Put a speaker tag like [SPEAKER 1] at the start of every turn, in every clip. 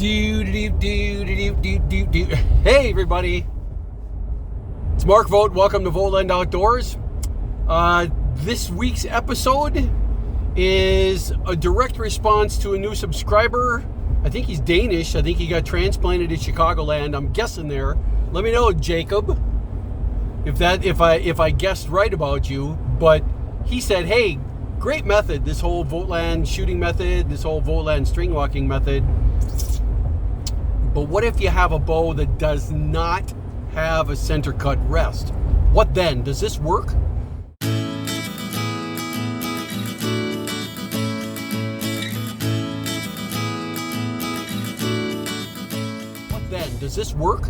[SPEAKER 1] Hey everybody, it's Mark Vogt. Welcome to Vogtland Outdoors. This week's episode is a direct response to a new subscriber. I think he's Danish. I think he got transplanted to Chicagoland. I'm guessing there. Let me know, Jacob, if I guessed right about you. But he said, hey, great method, this whole Vogtland shooting method, this whole Vogtland string walking method. But what if you have a bow that does not have a center cut rest? What then? Does this work? What then? Does this work?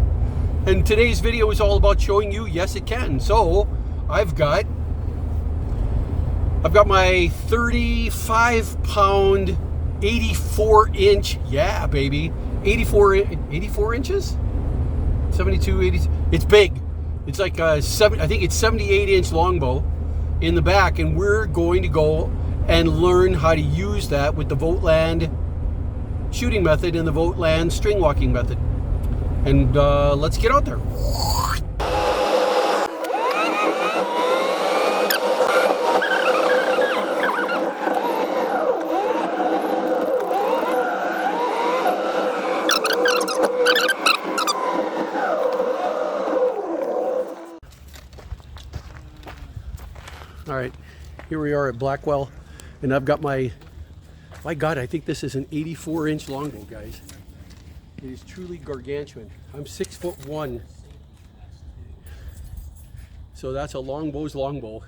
[SPEAKER 1] And today's video is all about showing you, yes, it can. So I've got my 35-pound, 84-inch, yeah, baby, 84 inches, 72, 80. It's big. It's like I think it's 78-inch longbow in the back, and we're going to go and learn how to use that with the Vogtland shooting method and the Vogtland string walking method. And let's get out there. All right, here we are at Blackwell, and I've got my God, I think this is an 84-inch longbow, guys. It is truly gargantuan. I'm 6'1", so that's a Longbow's longbow.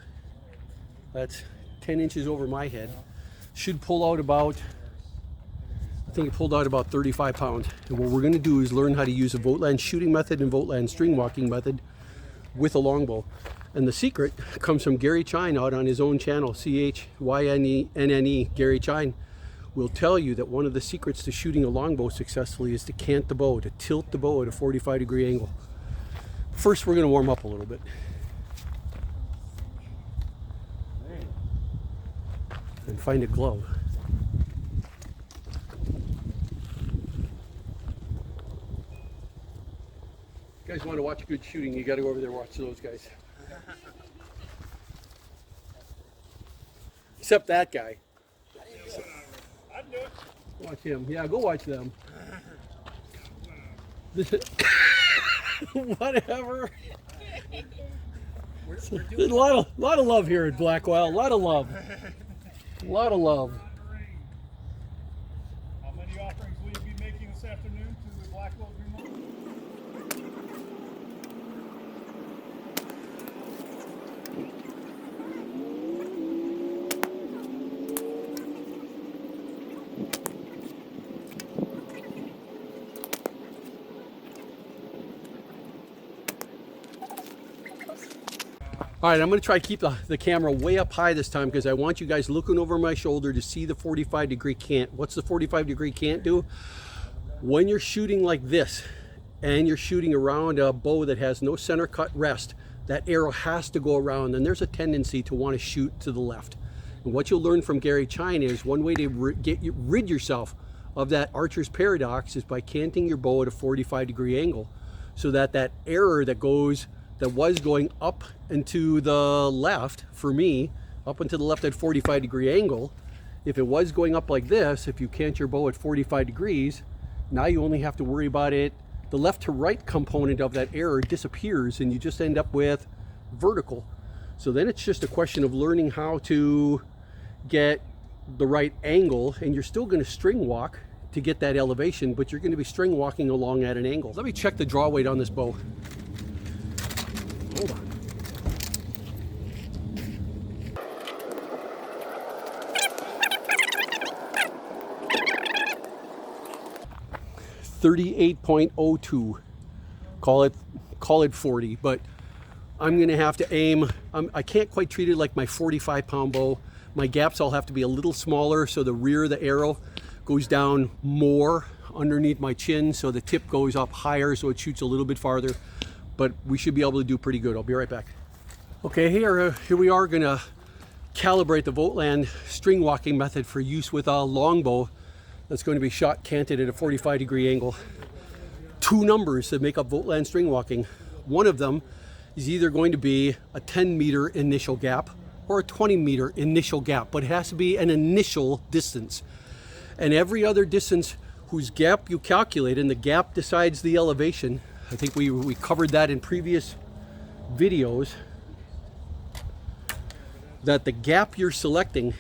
[SPEAKER 1] That's 10 inches over my head. Should pull out about, I think it pulled out about 35 pounds. And what we're going to do is learn how to use a Vogtland shooting method and Vogtland string walking method with a longbow. And the secret comes from Gary Chine out on his own channel, CHYNNE. Gary Chine will tell you that one of the secrets to shooting a longbow successfully is to cant the bow, to tilt the bow at a 45-degree angle. First, we're going to warm up a little bit. And find a glove. You guys want to watch good shooting, you got to go over there and watch those guys. Except that guy.
[SPEAKER 2] I'd do it.
[SPEAKER 1] Watch him. Yeah, go watch them. Whatever. There's a lot of love here at Blackwell. A lot of love. A lot of love.
[SPEAKER 2] How many offerings will you be making this afternoon to the Blackwell Green?
[SPEAKER 1] All right, I'm going to try to keep the camera way up high this time because I want you guys looking over my shoulder to see the 45-degree cant. What's the 45-degree cant do? When you're shooting like this and you're shooting around a bow that has no center cut rest, that arrow has to go around, and there's a tendency to want to shoot to the left. And what you'll learn from Gary Chine is one way to rid yourself of that archer's paradox is by canting your bow at a 45-degree angle, so that that error that was going up and to the left, for me, up and to the left at 45-degree angle, if it was going up like this, if you cant your bow at 45 degrees, now you only have to worry about it. The left to right component of that error disappears and you just end up with vertical. So then it's just a question of learning how to get the right angle, and you're still going to string walk to get that elevation, but you're going to be string walking along at an angle. Let me check the draw weight on this bow. Hold on. .02. Call it 40, but I'm gonna have to aim. I can't quite treat it like my 45-pound bow. My gaps all have to be a little smaller, so the rear of the arrow goes down more underneath my chin, so the tip goes up higher, so it shoots a little bit farther. But we should be able to do pretty good. I'll be right back. Okay, here we are gonna calibrate the Vogtland string walking method for use with a longbow that's going to be shot canted at a 45-degree angle. Two numbers that make up Vogtland string walking. One of them is either going to be a 10-meter initial gap or a 20-meter initial gap, but it has to be an initial distance. And every other distance whose gap you calculate, and the gap decides the elevation. I think we covered that in previous videos, that the gap you're selecting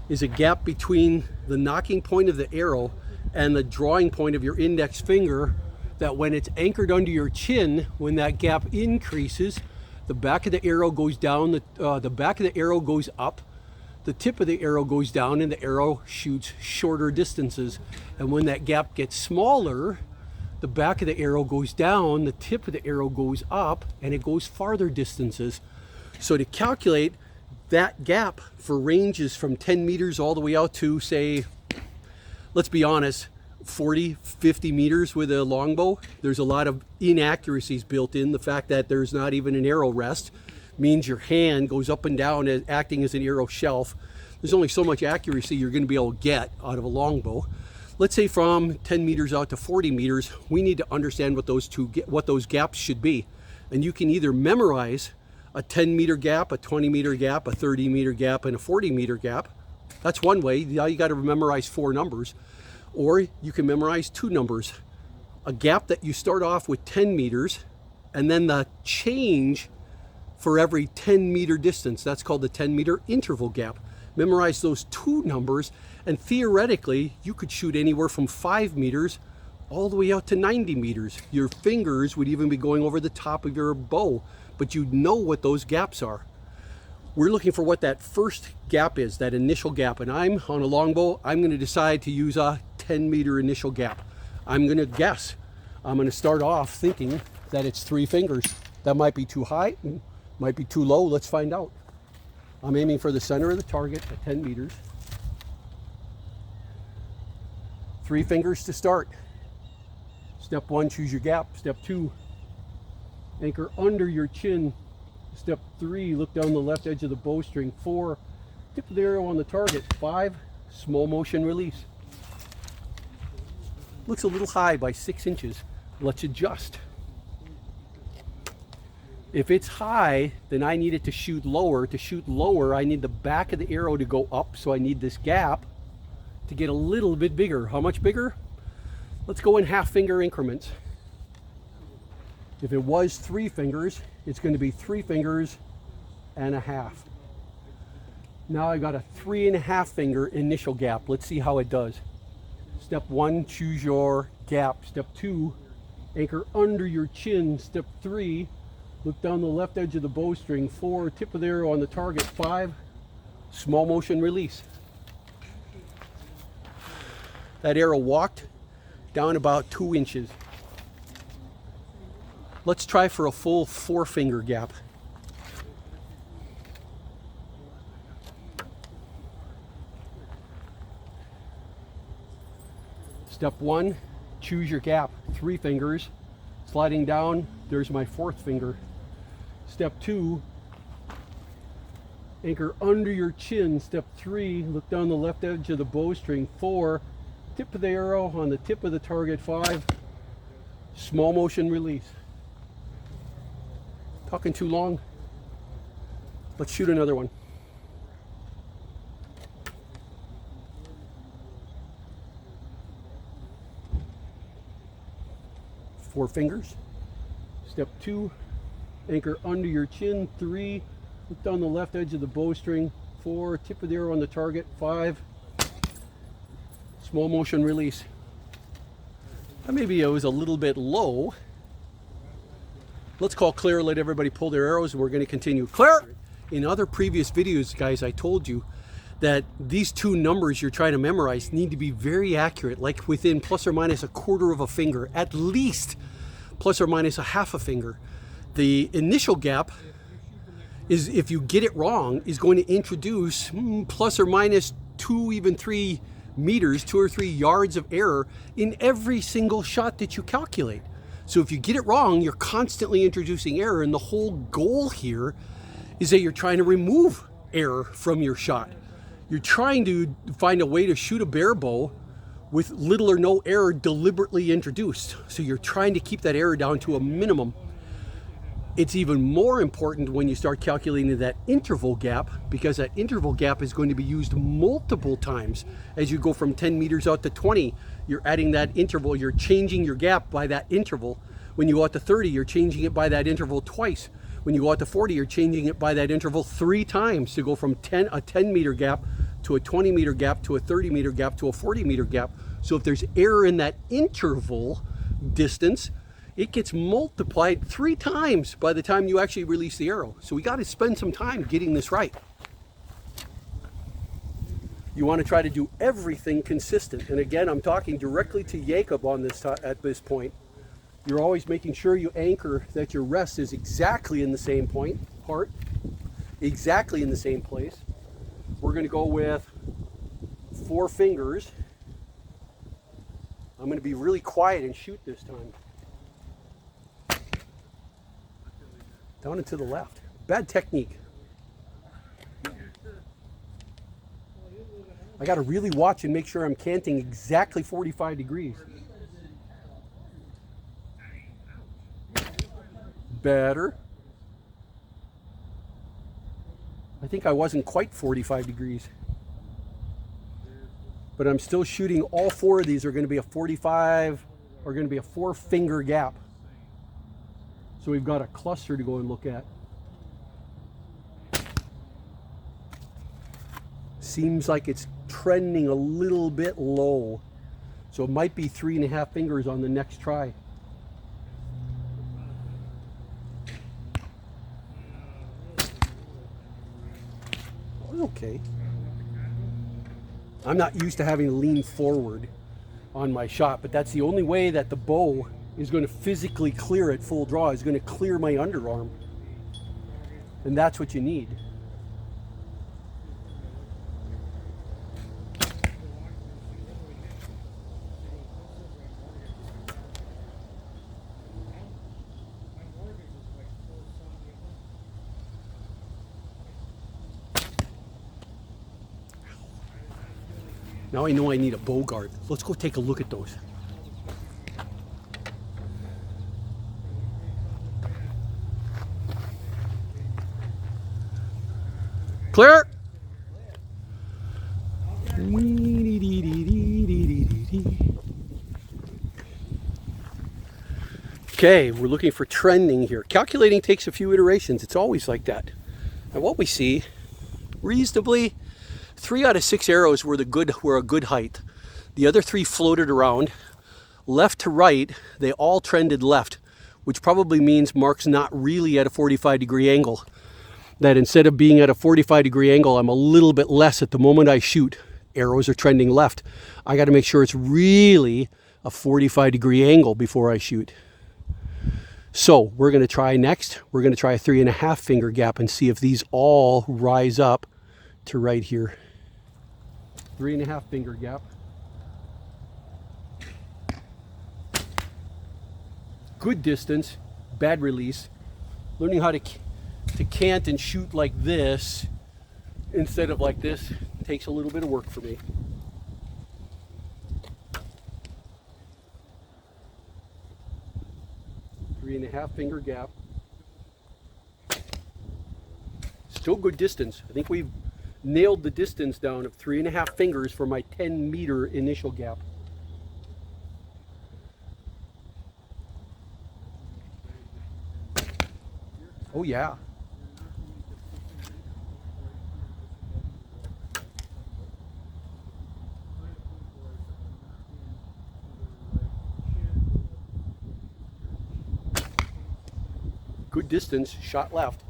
[SPEAKER 1] is a gap between the knocking point of the arrow and the drawing point of your index finger, that when it's anchored under your chin, when that gap increases, the back of the arrow goes down, the back of the arrow goes up, the tip of the arrow goes down, and the arrow shoots shorter distances. And when that gap gets smaller, the back of the arrow goes down, the tip of the arrow goes up, and it goes farther distances. So to calculate that gap for ranges from 10 meters all the way out to, say, let's be honest, 40, 50 meters with a longbow, there's a lot of inaccuracies built in. The fact that there's not even an arrow rest means your hand goes up and down as acting as an arrow shelf. There's only so much accuracy you're going to be able to get out of a longbow. Let's say from 10 meters out to 40 meters, we need to understand what those gaps should be. And you can either memorize a 10-meter gap, a 20-meter gap, a 30-meter gap, and a 40-meter gap. That's one way. Now you got to memorize 4 numbers. Or you can memorize 2 numbers. A gap that you start off with 10 meters, and then the change for every 10-meter distance. That's called the 10-meter interval gap. Memorize those 2 numbers, and theoretically, you could shoot anywhere from 5 meters all the way out to 90 meters. Your fingers would even be going over the top of your bow, but you'd know what those gaps are. We're looking for what that first gap is, that initial gap. And I'm on a longbow, I'm going to decide to use a 10-meter initial gap. I'm going to guess. I'm going to start off thinking that it's 3 fingers. That might be too high, might be too low. Let's find out. I'm aiming for the center of the target at 10 meters. 3 fingers to start. Step 1, choose your gap. Step 2, anchor under your chin. Step 3, look down the left edge of the bowstring. 4, tip of the arrow on the target. 5, small motion release. Looks a little high by 6 inches. Let's adjust. If it's high, then I need it to shoot lower. To shoot lower, I need the back of the arrow to go up, so I need this gap to get a little bit bigger. How much bigger? Let's go in half-finger increments. If it was 3 fingers, it's going to be 3 fingers and a half. Now I got a 3.5 finger initial gap. Let's see how it does. Step 1, choose your gap. Step 2, anchor under your chin. Step 3, look down the left edge of the bowstring. 4, tip of the arrow on the target. 5, small motion release. That arrow walked down about 2 inches. Let's try for a full 4-finger gap. Step 1, choose your gap. 3 fingers. Sliding down, there's my 4th finger. Step 2, anchor under your chin. Step 3, look down the left edge of the bowstring. 4, tip of the arrow on the tip of the target. 5, small motion release. Talking too long? Let's shoot another one. Four fingers. Step 2, anchor under your chin. 3, look down the left edge of the bowstring. 4, tip of the arrow on the target. 5, small motion release. Maybe it was a little bit low. Let's call clear, let everybody pull their arrows, and we're going to continue. Clear! In other previous videos, guys, I told you that these 2 numbers you're trying to memorize need to be very accurate, like within plus or minus a quarter of a finger, at least plus or minus a half a finger. The initial gap is, if you get it wrong, is going to introduce plus or minus 2, even 3 meters, 2 or 3 yards of error in every single shot that you calculate. So if you get it wrong, you're constantly introducing error, and the whole goal here is that you're trying to remove error from your shot. You're trying to find a way to shoot a bare bow with little or no error deliberately introduced. So you're trying to keep that error down to a minimum. It's even more important when you start calculating that interval gap, because that interval gap is going to be used multiple times. As you go from 10 meters out to 20, you're adding that interval, you're changing your gap by that interval. When you go out to 30, you're changing it by that interval twice. When you go out to 40, you're changing it by that interval 3 times to go from a 10 meter gap to a 20 meter gap to a 30 meter gap to a 40 meter gap. So if there's error in that interval distance, it gets multiplied 3 times by the time you actually release the arrow. So we got to spend some time getting this right. You want to try to do everything consistent. And again, I'm talking directly to Jacob on this at this point. You're always making sure you anchor that your rest is exactly in the same part, exactly in the same place. We're going to go with 4 fingers. I'm going to be really quiet and shoot this time. Down and to the left. Bad technique. I got to really watch and make sure I'm canting exactly 45 degrees. Better. I think I wasn't quite 45 degrees. But I'm still shooting. All 4 of these are going to be a 45, or going to be a 4 finger gap. So we've got a cluster to go and look at. Seems like it's trending a little bit low. So it might be 3.5 fingers on the next try. Okay. I'm not used to having to lean forward on my shot, but that's the only way that the bow is going to physically clear at full draw, is going to clear my underarm. And that's what you need. Now I know I need a bow guard. Let's go take a look at those. Clear. Okay, we're looking for trending here. Calculating takes a few iterations. It's always like that. And what we see, reasonably, 3 out of 6 arrows were a good height. The other 3 floated around. Left to right, they all trended left, which probably means Mark's not really at a 45 degree angle. That instead of being at a 45 degree angle, I'm a little bit less at the moment I shoot. Arrows are trending left. I got to make sure it's really a 45 degree angle before I shoot. So we're going to try next. We're going to try a 3.5 finger gap and see if these all rise up to right here. 3.5 finger gap. Good distance, bad release. Learning how to cant and shoot like this instead of like this takes a little bit of work for me. Three and a half finger gap. Still good distance. I think we've nailed the distance down of 3.5 fingers for my 10 meter initial gap. Oh yeah. Good distance, shot left.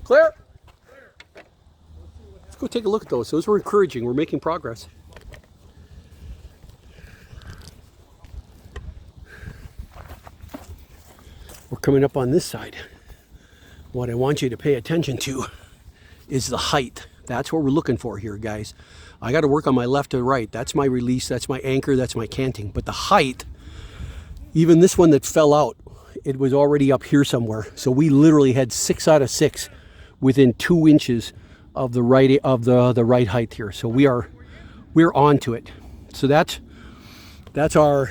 [SPEAKER 1] Clear. Let's go take a look at those. Those were encouraging. We're making progress. We're coming up on this side. What I want you to pay attention to is the height. That's what we're looking for here, guys. I got to work on my left to right. That's my release. That's my anchor. That's my canting. But the height, even this one that fell out, it was already up here somewhere. So we literally had 6 out of 6 within 2 inches of the right height here. So we're on to it. So that's our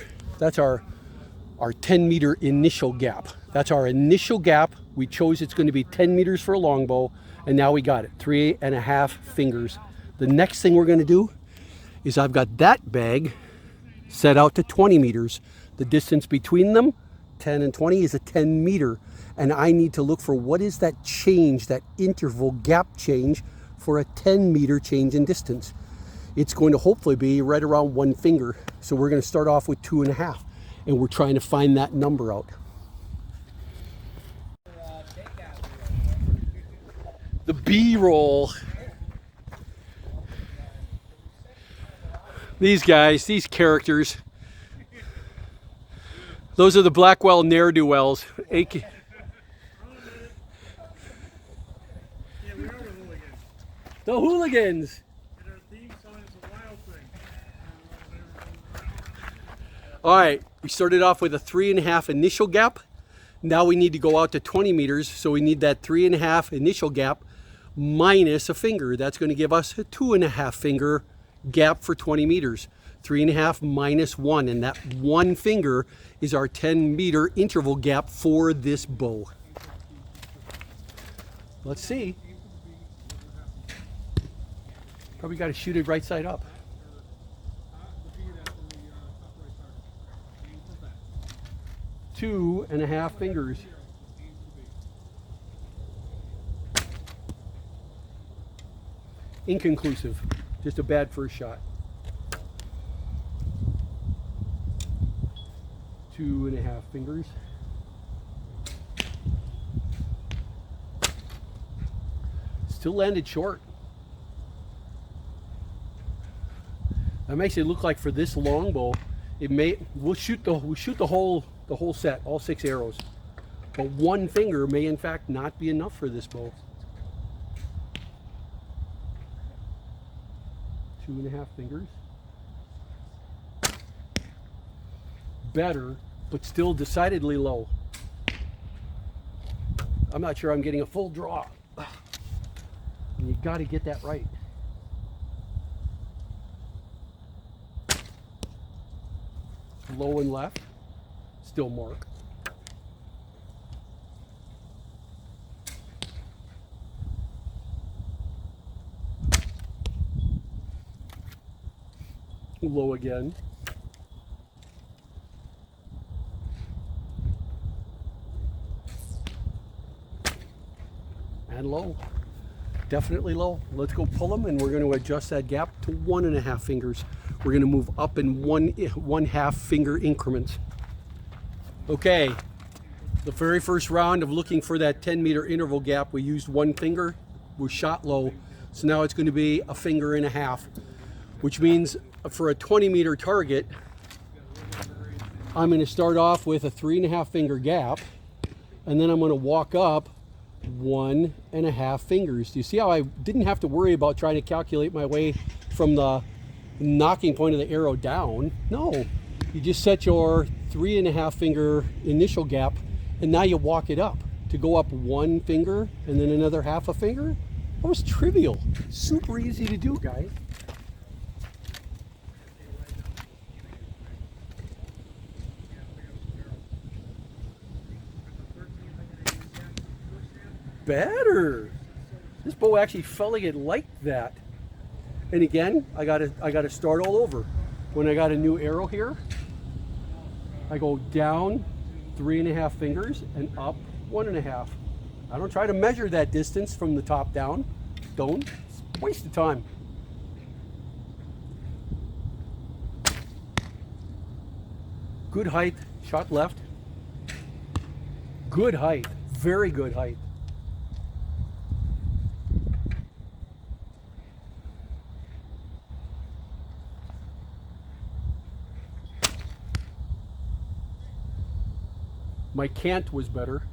[SPEAKER 1] 10 meter initial gap. That's our initial gap. We chose it's going to be 10 meters for a longbow, and now we got it, 3.5 fingers. The next thing we're going to do is I've got that bag set out to 20 meters. The distance between them, 10 and 20, is a 10 meter. And I need to look for what is that change, that interval gap change for a 10 meter change in distance. It's going to hopefully be right around 1 finger. So we're going to start off with 2.5, and we're trying to find that number out. The B-roll. These guys, these characters. Those are the Blackwell ne'er-do-wells. The hooligans.
[SPEAKER 2] And our theme song is a wild thing.
[SPEAKER 1] All right, we started off with a 3.5 initial gap. Now we need to go out to 20 meters. So we need that 3.5 initial gap minus a finger. That's going to give us a 2.5 finger gap for 20 meters. 3.5 minus 1, and that 1 finger is our 10 meter interval gap for this bow. Let's see. Probably got to shoot it right side up. 2.5 fingers. Inconclusive. Just a bad first shot. 2.5 fingers. Still landed short. That makes it look like for this longbow, we'll shoot the whole set, all 6 arrows. But 1 finger may in fact not be enough for this bow. 2.5 fingers. Better, but still decidedly low. I'm not sure I'm getting a full draw. And you got to get that right. Low and left, still mark. Low again. And low. Definitely low. Let's go pull them, and we're going to adjust that gap to 1.5 fingers. We're going to move up in 1.5 finger increments. Okay, the very first round of looking for that 10 meter interval gap, we used 1 finger. We shot low, so now it's going to be 1.5 fingers, which means for a 20 meter target, I'm going to start off with a 3.5 finger gap, and then I'm going to walk up 1.5 fingers. Do you see how I didn't have to worry about trying to calculate my way from the knocking point of the arrow down? No, you just set your 3.5 finger initial gap, and now you walk it up to go up 1 finger and then another 1/2 finger. That was trivial. Super easy to do, guys. Better. This bow actually felt like it liked that. And again, I gotta start all over. When I got a new arrow here, I go down 3.5 fingers and up 1.5. I don't try to measure that distance from the top down. Don't. It's a waste of time. Good height. Shot left. Good height. Very good height. My cant was better.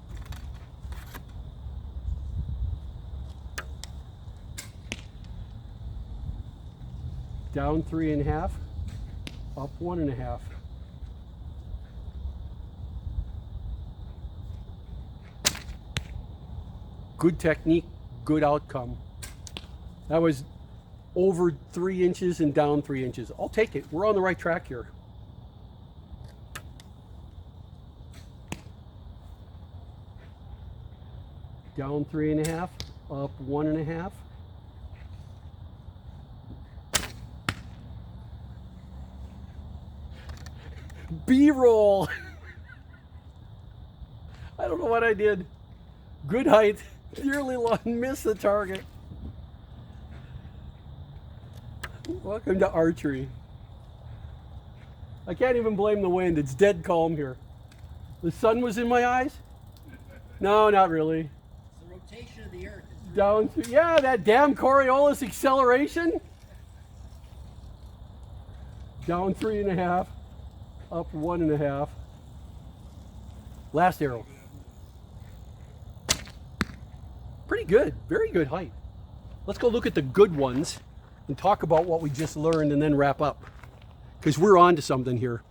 [SPEAKER 1] Down 3.5, up 1.5. Good technique, good outcome. That was over 3 inches and down 3 inches. I'll take it. We're on the right track here. Down 3.5, up 1.5. B-roll. I don't know what I did. Good height, nearly long, missed the target. Welcome to archery. I can't even blame the wind. It's dead calm here. The sun was in my eyes? No, not really.
[SPEAKER 3] It's the rotation of the earth.
[SPEAKER 1] Down through, yeah, that damn Coriolis acceleration. Down 3.5, up 1.5. Last arrow. Pretty good, very good height. Let's go look at the good ones and talk about what we just learned and then wrap up. Because we're on to something here.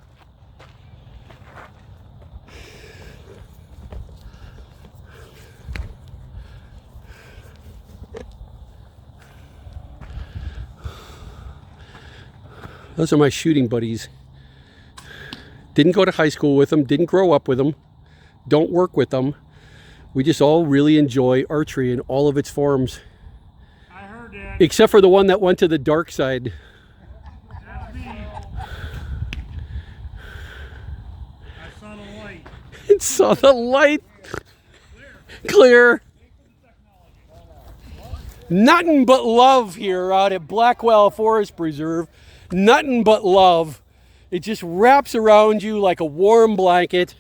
[SPEAKER 1] Those are my shooting buddies. Didn't go to high school with them, didn't grow up with them, don't work with them. We just all really enjoy archery in all of its forms.
[SPEAKER 2] I heard that.
[SPEAKER 1] Except for the one that went to the dark side.
[SPEAKER 2] That's me. I saw the light.
[SPEAKER 1] It saw the light. Clear. Nothing but love here out at Blackwell Forest Preserve. Nothing but love. It just wraps around you like a warm blanket.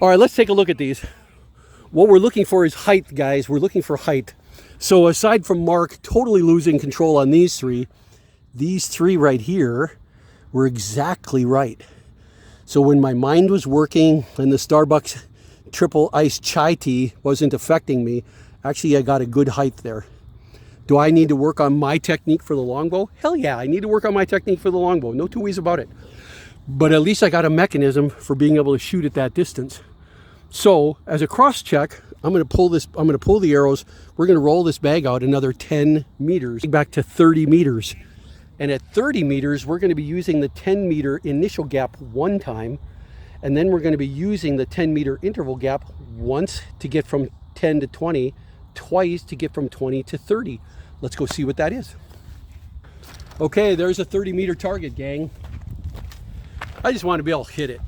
[SPEAKER 1] All right, let's take a look at these. What we're looking for is height, guys. We're looking for height. So aside from Mark totally losing control on these three right here were exactly right. So when my mind was working and the Starbucks triple iced chai tea wasn't affecting me, actually I got a good height there. Do I need to work on my technique for the longbow? Hell yeah, I need to work on my technique for the longbow. No two ways about it. But at least I got a mechanism for being able to shoot at that distance. So as a cross check, I'm going to pull the arrows. We're going to roll this bag out another 10 meters back to 30 meters. And at 30 meters, we're going to be using the 10 meter initial gap one time. And then we're going to be using the 10 meter interval gap once to get from 10 to 20, twice to get from 20 to 30. Let's go see what that is. Okay, there's a 30 meter target, gang. I just want to be able to hit it.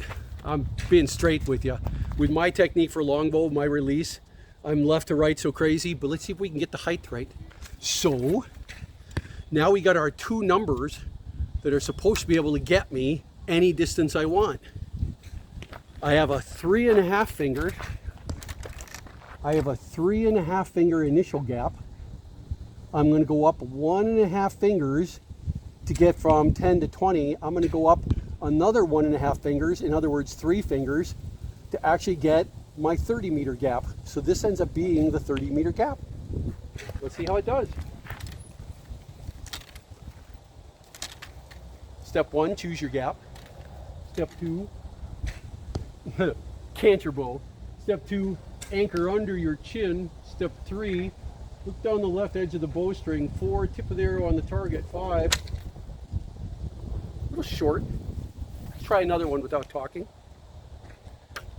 [SPEAKER 1] I'm being straight with you. With my technique for longbow, my release, I'm left to right so crazy, but let's see if we can get the height right. So now we got our two numbers that are supposed to be able to get me any distance I want. I have a 3.5 finger. I have a 3.5 finger initial gap. I'm going to go up 1.5 fingers to get from 10 to 20. I'm going to go up another 1.5 fingers, in other words 3 fingers, to actually get my 30 meter gap. So this ends up being the 30 meter gap. Let's see how it does. Step 1, choose your gap. Step 2, cant your bow. Step 2, anchor under your chin. Step 3, look down the left edge of the bowstring. 4, tip of the arrow on the target. 5, a little short. Let's try another one without talking.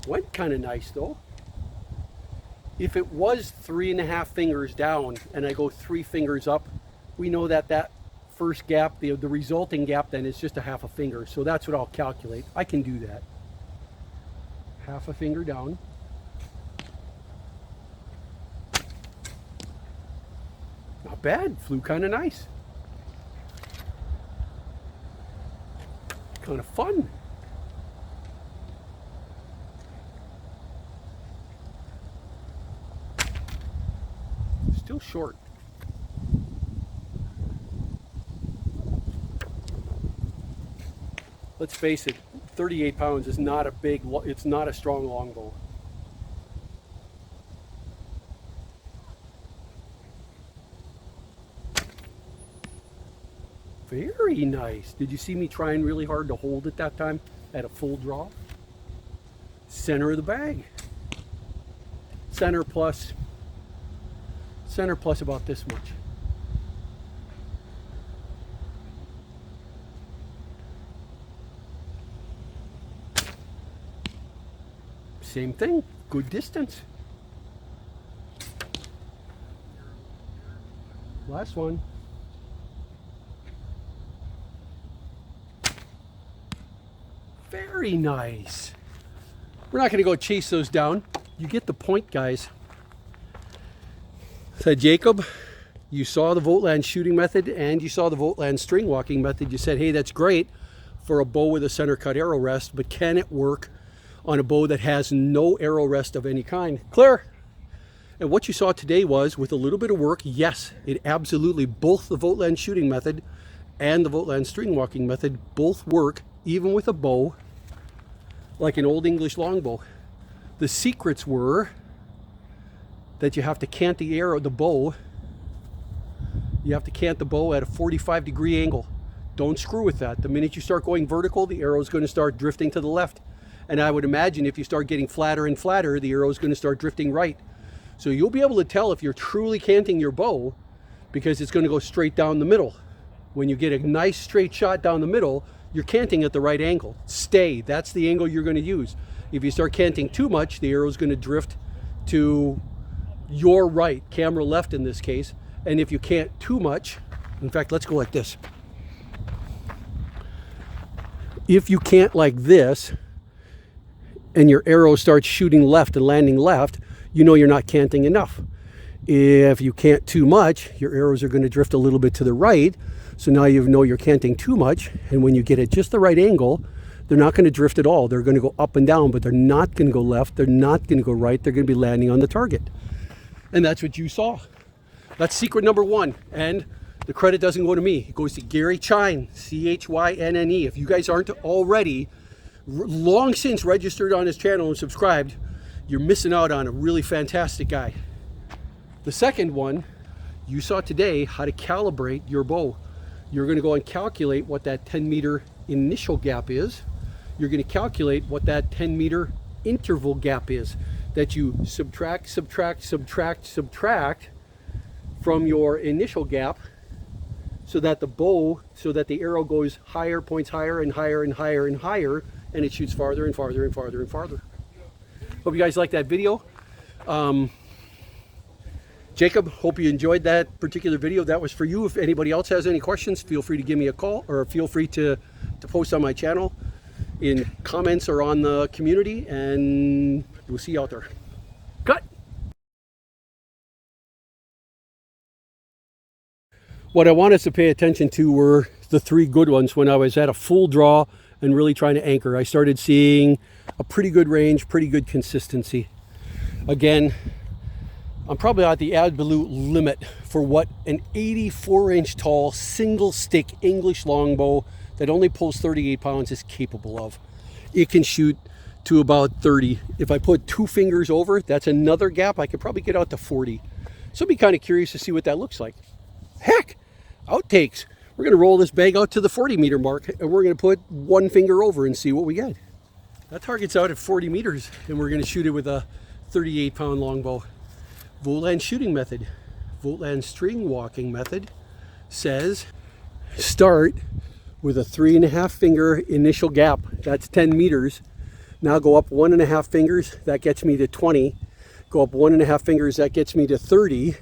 [SPEAKER 1] Went kind of nice though. If it was 3.5 fingers down and I go 3 fingers up, we know that that first gap, the resulting gap then is just a 1/2 finger. So that's what I'll calculate. I can do that. 1/2 finger down. Not bad, flew kind of nice. Kind of fun. Still short. Let's face it, 38 pounds is not a big, it's not a strong longbow. Very nice. Did you see me trying really hard to hold it that time at a full draw? Center of the bag. Center plus Center plus about this much. Same thing, good distance. Last one. Very nice. We're not going to go chase those down. You get the point, guys. So Jacob, you saw the Vogtland shooting method and you saw the Vogtland string walking method. You said, hey, that's great for a bow with a center cut arrow rest, but can it work on a bow that has no arrow rest of any kind? Clear. And what you saw today was, with a little bit of work, yes, it absolutely, both the Vogtland shooting method and the Vogtland string walking method both work, even with a bow like an old English longbow. The secrets were that you have to cant the arrow, the bow, you have to cant the bow at a 45-degree angle. Don't screw with that. The minute you start going vertical, the arrow is going to start drifting to the left. And I would imagine if you start getting flatter and flatter, the arrow is going to start drifting right. So you'll be able to tell if you're truly canting your bow because it's going to go straight down the middle. When you get a nice straight shot down the middle, you're canting at the right angle. Stay, that's the angle you're going to use. If you start canting too much, the arrow is going to drift to your right, camera left in this case. And if you cant too much, in fact, let's go like this. If you cant like this and your arrow starts shooting left and landing left, you know you're not canting enough. If you cant too much, your arrows are going to drift a little bit to the right. So now you know you're canting too much. And when you get at just the right angle, they're not going to drift at all. They're going to go up and down, but they're not going to go left. They're not going to go right. They're going to be landing on the target. And that's what you saw. That's secret number one. And the credit doesn't go to me. It goes to Gary Chine, C-H-Y-N-N-E. If you guys aren't already long since registered on his channel and subscribed, you're missing out on a really fantastic guy. The second one, you saw today how to calibrate your bow. You're going to go and calculate what that 10-meter initial gap is. You're going to calculate what that 10-meter interval gap is that you subtract from your initial gap so that the arrow goes higher, points higher and higher and higher and higher, and it shoots farther and farther and farther and farther. Hope you guys liked that video. Jacob, hope you enjoyed that particular video. That was for you. If anybody else has any questions, feel free to give me a call or feel free to post on my channel in comments or on the community, and we'll see you out there. Cut! What I want us to pay attention to were the three good ones when I was at a full draw and really trying to anchor. I started seeing a pretty good range, pretty good consistency. Again, I'm probably at the absolute limit for what an 84-inch tall single stick English longbow that only pulls 38 pounds is capable of. It can shoot to about 30. If I put 2 fingers over, that's another gap. I could probably get out to 40. So I'd be kind of curious to see what that looks like. Heck, outtakes. We're going to roll this bag out to the 40-meter mark, and we're going to put 1 finger over and see what we get. That target's out at 40 meters, and we're going to shoot it with a 38-pound longbow. Vogtland shooting method, Vogtland string walking method says start with a 3.5 finger initial gap. That's 10 meters. Now go up 1.5 fingers. That gets me to 20. Go up 1.5 fingers. That gets me to 30.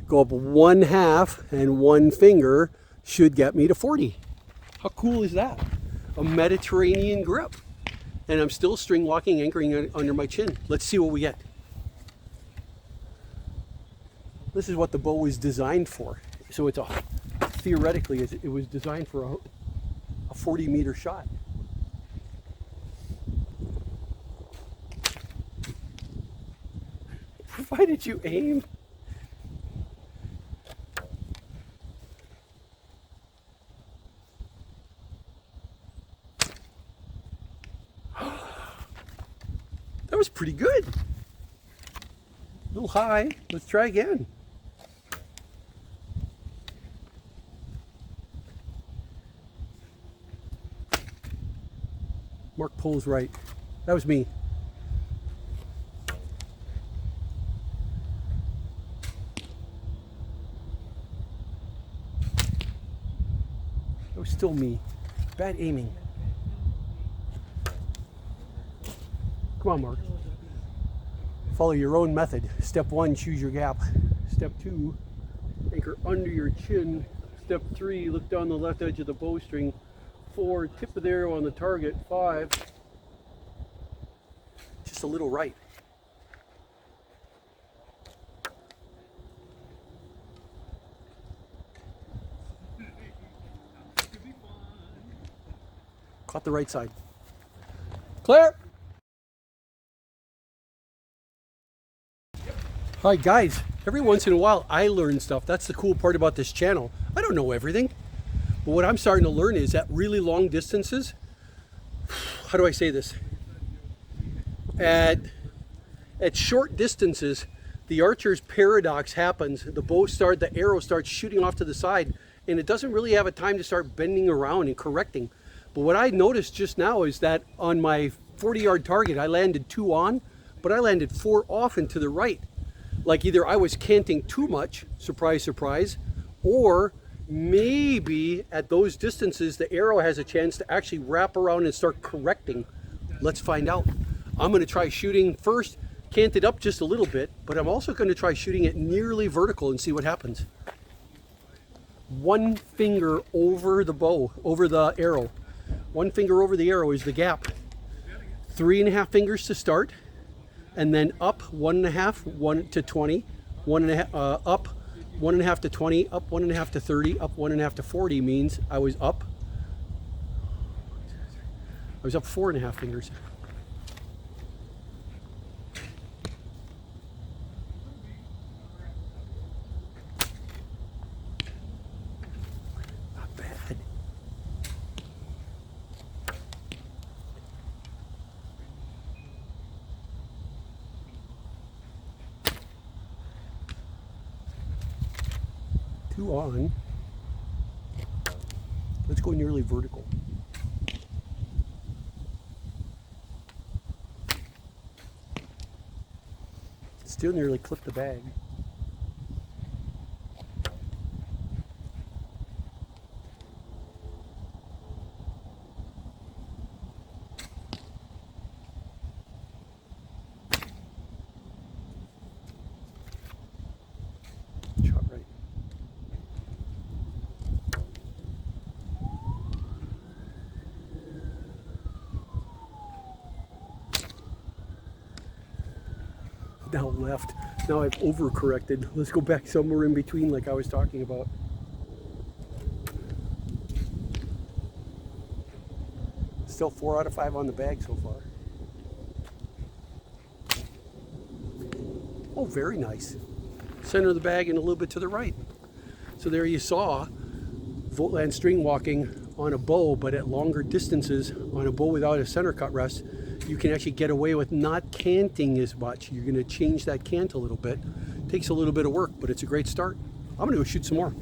[SPEAKER 1] Go up 1/2 and 1 finger should get me to 40. How cool is that? A Mediterranean grip. And I'm still string walking, anchoring under my chin. Let's see what we get. This is what the bow is designed for. So it's theoretically, it was designed for a 40-meter shot. Provided you aim. That was pretty good. A little high. Let's try again. Mark pulls right. That was me. Still me. Bad aiming. Come on, Mark. Follow your own method. Step 1, choose your gap. Step 2, anchor under your chin. Step 3, look down the left edge of the bowstring. 4, tip of the arrow on the target. 5, just a little right. Caught the right side. Clear. All right, guys, every once in a while I learn stuff. That's the cool part about this channel. I don't know everything, but what I'm starting to learn is at really long distances, how do I say this? At short distances, the archer's paradox happens. The arrow starts shooting off to the side, and it doesn't really have a time to start bending around and correcting. But what I noticed just now is that on my 40-yard target, I landed 2 on, but I landed 4 off and to the right. Like either I was canting too much, surprise, surprise, or maybe at those distances, the arrow has a chance to actually wrap around and start correcting. Let's find out. I'm going to try shooting first, canted up just a little bit, but I'm also going to try shooting it nearly vertical and see what happens. 1 finger over the bow, over the arrow. 1 finger over the arrow is the gap. 3.5 fingers to start, and then up 1.5, 1 to 20, 1.5, up 1.5 to 20, up 1.5 to 30, up 1.5 to 40 means I was up 4.5 fingers. Not bad. Two on. Let's go nearly vertical. Still nearly clipped the bag. Shot right. Now left. Now I've overcorrected. Let's go back somewhere in between like I was talking about. Still 4 out of 5 on the bag so far. Oh, very nice. Center of the bag and a little bit to the right. So there you saw Vogtland string walking on a bow, but at longer distances on a bow without a center cut rest, you can actually get away with not canting as much. You're going to change that cant a little bit. Takes a little bit of work, but it's a great start. I'm going to go shoot some more.